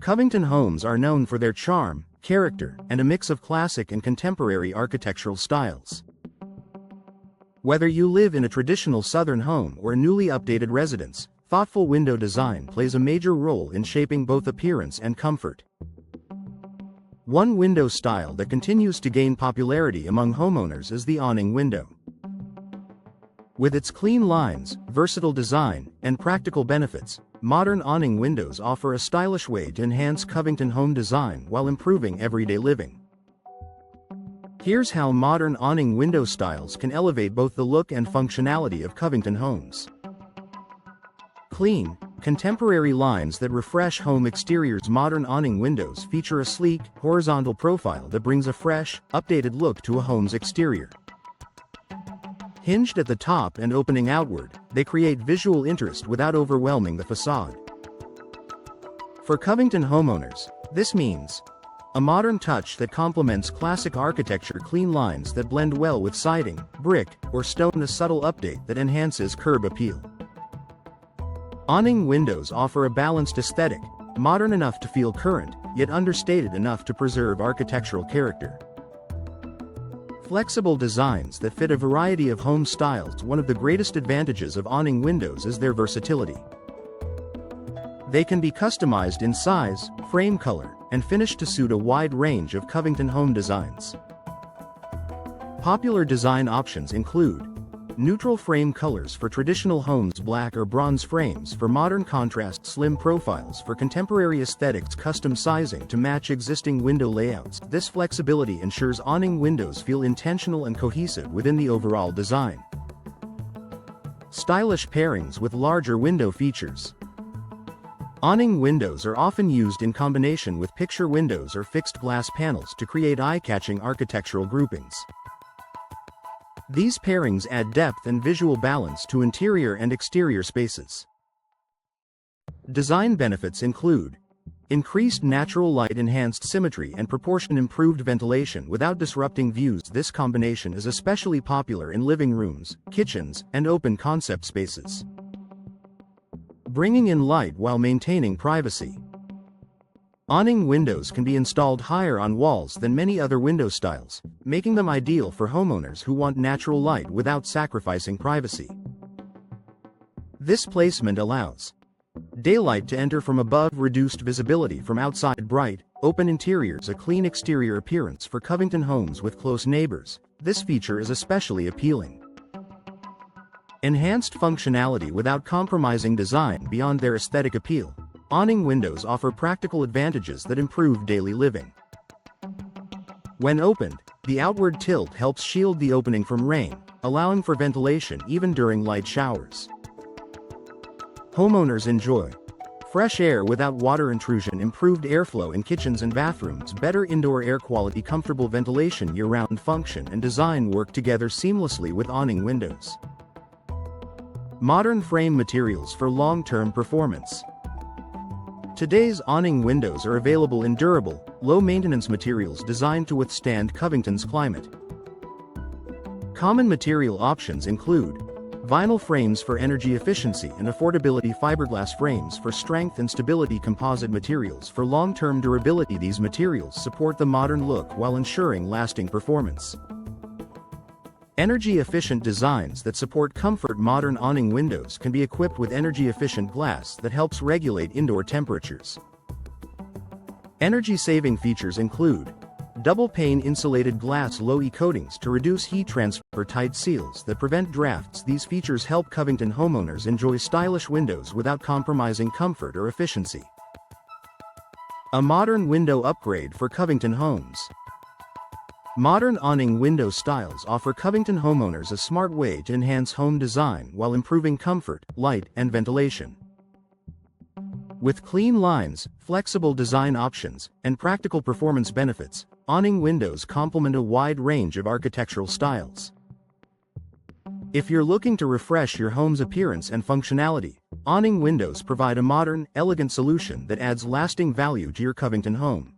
Covington homes are known for their charm, character, and a mix of classic and contemporary architectural styles. Whether you live in a traditional southern home or a newly updated residence, thoughtful window design plays a major role in shaping both appearance and comfort. One window style that continues to gain popularity among homeowners is the awning window. With its clean lines, versatile design, and practical benefits, modern awning windows offer a stylish way to enhance Covington home design while improving everyday living. Here's how modern awning window styles can elevate both the look and functionality of Covington homes. Clean, contemporary lines that refresh home exteriors. Modern awning windows feature a sleek, horizontal profile that brings a fresh, updated look to a home's exterior. Hinged at the top and opening outward, they create visual interest without overwhelming the facade. For Covington homeowners, this means a modern touch that complements classic architecture. Clean lines that blend well with siding, brick, or stone. A subtle update that enhances curb appeal. Awning windows offer a balanced aesthetic, modern enough to feel current, yet understated enough to preserve architectural character. Flexible designs that fit a variety of home styles. One of the greatest advantages of awning windows is their versatility. They can be customized in size, frame color, and finish to suit a wide range of Covington home designs. Popular design options include neutral frame colors for traditional homes, black or bronze frames for modern contrast, slim profiles for contemporary aesthetics, custom sizing to match existing window layouts. This flexibility ensures awning windows feel intentional and cohesive within the overall design. Stylish pairings with larger window features. Awning windows are often used in combination with picture windows or fixed glass panels to create eye-catching architectural groupings. These pairings add depth and visual balance to interior and exterior spaces. Design benefits include increased natural light, enhanced symmetry and proportion, improved ventilation without disrupting views. This combination is especially popular in living rooms, kitchens, and open concept spaces. Bringing in light while maintaining privacy. Awning windows can be installed higher on walls than many other window styles, making them ideal for homeowners who want natural light without sacrificing privacy. This placement allows daylight to enter from above, reduced visibility from outside, bright, open interiors, a clean exterior appearance. For Covington homes with close neighbors, this feature is especially appealing. Enhanced functionality without compromising design. Beyond their aesthetic appeal, awning windows offer practical advantages that improve daily living. When opened, the outward tilt helps shield the opening from rain, allowing for ventilation even during light showers. Homeowners enjoy fresh air without water intrusion, improved airflow in kitchens and bathrooms, better indoor air quality, comfortable ventilation. Year-round function and design work together seamlessly with awning windows. Modern frame materials for long-term performance. Today's awning windows are available in durable, low-maintenance materials designed to withstand Covington's climate. Common material options include vinyl frames for energy efficiency and affordability, fiberglass frames for strength and stability, composite materials for long-term durability. These materials support the modern look while ensuring lasting performance. Energy-efficient designs that support comfort. Modern awning windows can be equipped with energy-efficient glass that helps regulate indoor temperatures. Energy-saving features include double-pane insulated glass, low-E coatings to reduce heat transfer, tight seals that prevent drafts. These features help Covington homeowners enjoy stylish windows without compromising comfort or efficiency. A modern window upgrade for Covington homes. Modern awning window styles offer Covington homeowners a smart way to enhance home design while improving comfort, light, and ventilation. With clean lines, flexible design options, and practical performance benefits, awning windows complement a wide range of architectural styles. If you're looking to refresh your home's appearance and functionality, awning windows provide a modern, elegant solution that adds lasting value to your Covington home.